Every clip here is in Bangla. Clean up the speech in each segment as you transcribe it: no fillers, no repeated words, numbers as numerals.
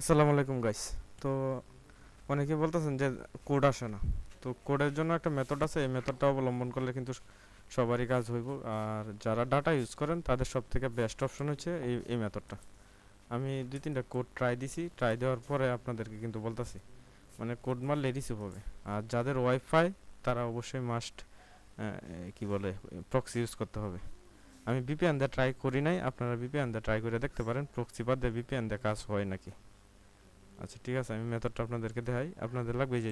আসসালামু আলাইকুম গাইস। তো অনেকে বলতেছেন যে কোড আসে না। তো কোডের জন্য একটা মেথড আছে, এই মেথডটা অবলম্বন করলে কিন্তু সবারই কাজ হইব। আর যারা ডাটা ইউজ করেন তাদের সব থেকে বেস্ট অপশন হচ্ছে এই মেথডটা। আমি দুই তিনটা কোড ট্রাই দিছি, ট্রাই দেওয়ার পরে আপনাদেরকে কিন্তু বলতাছি, মানে কোড মারলে রিসিভ হবে। আর যাদের ওয়াইফাই তারা অবশ্যই মাস্ট কি বলে প্রক্সি ইউজ করতে হবে। আমি ভিপিএন দিয়ে ট্রাই করি নাই, আপনারা ভিপিএন দিয়ে ট্রাই করে দেখতে পারেন প্রক্সি বাদ দিয়ে ভিপিএন দিয়ে কাজ হয় নাকি। আচ্ছা ঠিক আছে, আমি মেথডটা আপনাদেরকে দেখাই। আপনাদের লাগবে এই যে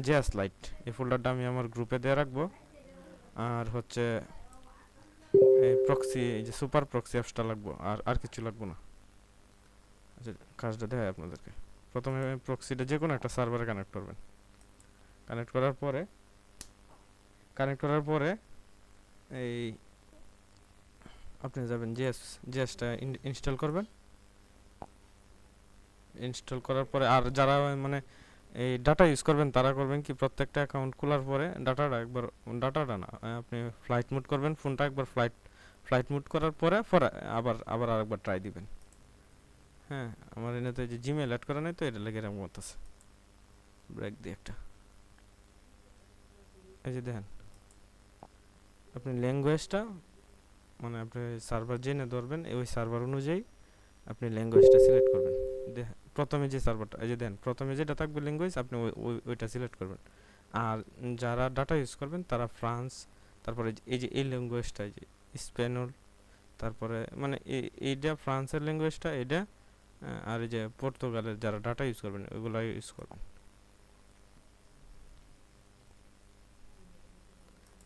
জেএস লাইট, এই ফোল্ডারটা আমি আমার গ্রুপে দিয়ে রাখবো। আর হচ্ছে এই প্রক্সি, এই যে সুপার প্রক্সি অ্যাপসটা লাগবো, আর আর কিছু লাগবো না। আচ্ছা, কাজটা দেখাই আপনাদেরকে। প্রথমে প্রক্সিটা যে কোনো একটা সার্ভারে কানেক্ট করবেন। কানেক্ট করার পরে কানেক্ট করার পরে এই আপনি যাবেন জেএসটা ইনস্টল করবেন। ইনস্টল করার পরে আর যারা মানে এই ডাটা ইউজ করবেন তারা করবেন কি, প্রত্যেকটা অ্যাকাউন্ট খোলার পরে ডাটাটা না, আপনি ফ্লাইট মোড করবেন ফোনটা একবার, ফ্লাইট মোড করার পরে পরে আবার আবার আরেকবার ট্রাই দিবেন। হ্যাঁ, আমার এনে তো এই যে জিমেল অ্যাড করা নাই, তো এটা লেগে এরকম করতেছে। ব্রেক দিয়ে একটা, এই যে দেখেন, আপনি ল্যাঙ্গুয়েজটা মানে আপনি সার্ভার জেনে ধরবেন, ওই সার্ভার অনুযায়ী আপনি ল্যাঙ্গুয়েজটা সিলেক্ট করবেন। প্রথমে যে সার্ভারটা, এই যে দেন প্রথমে যেটা থাকবে ল্যাঙ্গুয়েজ, আপনি ওইটা সিলেক্ট করবেন। আর যারা ডাটা ইউজ করবেন তারা ফ্রান্স, তারপরে এই যে এই ল্যাঙ্গুয়েজটা, এই যে স্পেনল, তারপরে মানে এইটা ফ্রান্সের ল্যাঙ্গুয়েজটা এটা, আর এই যে পর্তুগালের যারা ডাটা ইউজ করবেন ওইগুলো ইউজ করবেন।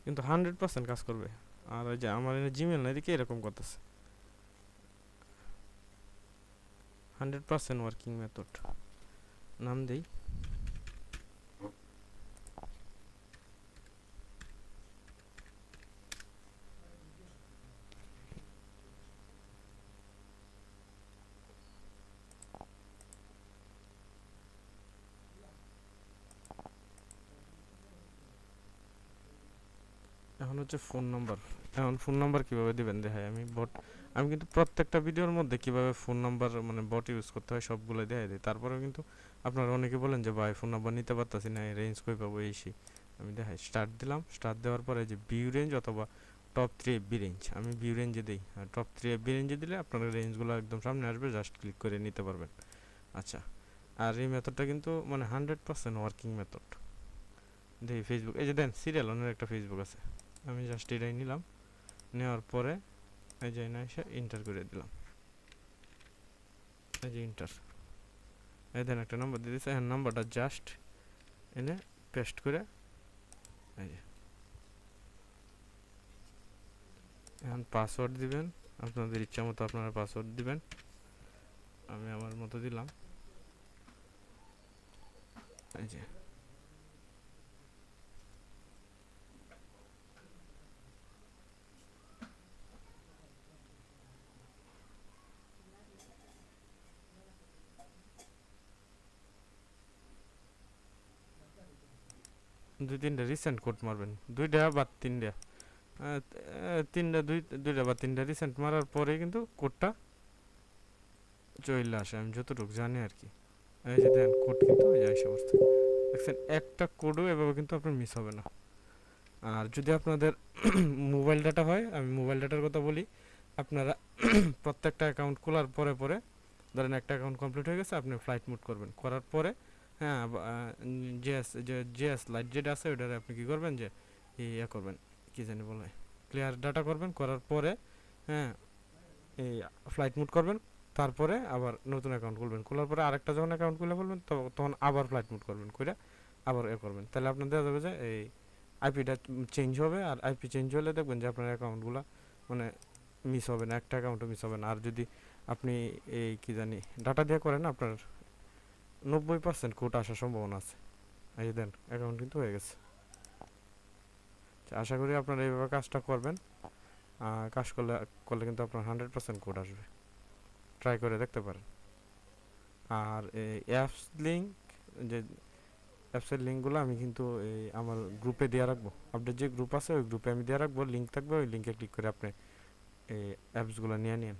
কিন্তু 100% কাজ করবে। আর ওই যে আমার জিমেল না, এদিকে এরকম করতেছে। 100% ওয়ার্কিং মেথড নাম দেই। এখন হচ্ছে ফোন নাম্বার। এখন ফোন নাম্বার কিভাবে দিবেন দেখাই আমি। আমি কিন্তু প্রত্যেকটা ভিডিওর মধ্যে কিভাবে ফোন নাম্বার মানে বট ইউজ করতে হয় সবগুলো দেখাই দিই। তারপরেও কিন্তু আপনারা অনেকে বলেন যে ভাই ফোন নাম্বার নিতে পারতাছি না, রেঞ্জ কই পাবো এই সেই। আমি দেখাই, স্টার্ট দিলাম। স্টার্ট দেওয়ার পরে যে ভিউ রেঞ্জ অথবা টপ থ্রি এফবি রেঞ্জ, আমি ভিউ রেঞ্জে দিই। আর টপ থ্রি এফবি রেঞ্জে দিলে আপনার রেঞ্জগুলো একদম সামনে আসবে, জাস্ট ক্লিক করে নিতে পারবেন। আচ্ছা, আর এই মেথডটা কিন্তু মানে 100% ওয়ার্কিং মেথড। দেখি ফেসবুক, এই যে দেন সিরিয়াল অনেক একটা ফেসবুক আছে, আমি জাস্ট এটাই নিলাম। নেওয়ার পরে এই যে না এসে ইন্টার করে দিলাম। এই যে ইন্টার, এই দেন একটা নাম্বার দিয়ে দিচ্ছে। এখন নাম্বারটা জাস্ট এনে পেস্ট করে, এই যে এখন পাসওয়ার্ড দিবেন। আপনাদের ইচ্ছা মতো আপনারা পাসওয়ার্ড দিবেন, আমি আমার মতো দিলাম। এই যে 2-3টা রিসেন্ট কোড মারবেন, 2টা বা 3টা, তিনটা দুইটা বা 3টা রিসেন্ট মারার পরে কিন্তু কোডটা চলে আসে, আমি যতটুকু জানি আর কি। এই যে দেন কোড কিন্তু এই যে এসে পড়ছে, দেখছেন একটা কোডও এভাবে কিন্তু আপনার মিস হবে না। আর যদি আপনাদের মোবাইল ডাটা হয়, আমি মোবাইল ডাটার কথা বলি। আপনারা প্রত্যেকটা অ্যাকাউন্ট খোলার পরে পরে ধরেন একটা অ্যাকাউন্ট কমপ্লিট হয়ে গেছে, আপনি ফ্লাইট মুড করবেন, করার পরে হ্যাঁ জেএস লাইট যেটা আছে ওইটারে আপনি কী করবেন যে ইয়ে করবেন, কী জানি বলে, ক্লিয়ার ডাটা করবেন। করার পরে হ্যাঁ এই ফ্লাইট মুড করবেন, তারপরে আবার নতুন অ্যাকাউন্ট খুলবেন। খোলার পরে আরেকটা যখন অ্যাকাউন্ট খুলে ফেলবেন তখন আবার ফ্লাইট মুড করবেন, করে আবার এ করবেন। তাহলে আপনার দেখা যাবে যে এই আইপিটা চেঞ্জ হবে। আর আইপি চেঞ্জ হলে দেখবেন যে আপনার অ্যাকাউন্টগুলো মানে মিস হবে না, একটা অ্যাকাউন্টও মিস হবে না। আর যদি আপনি এই কি জানি ডাটা দিয়ে করেন, আপনার 90% কোড আসার সম্ভাবনা আছে। এই যে দেন অ্যাকাউন্ট কিন্তু হয়ে গেছে। আশা করি আপনারা এইভাবে কাজটা করবেন। কাজ করলে করলে কিন্তু আপনার 100% কোড আসবে, ট্রাই করে দেখতে পারেন। আর এই অ্যাপস লিঙ্ক, যে অ্যাপসের লিঙ্কগুলো আমি কিন্তু এই আমার গ্রুপে দেওয়া রাখবো। আপনার যে গ্রুপ আছে ওই গ্রুপে আমি দেওয়া রাখবো, লিঙ্ক থাকবে, ওই লিঙ্কে ক্লিক করে আপনি এই অ্যাপসগুলো নিয়ে নিন।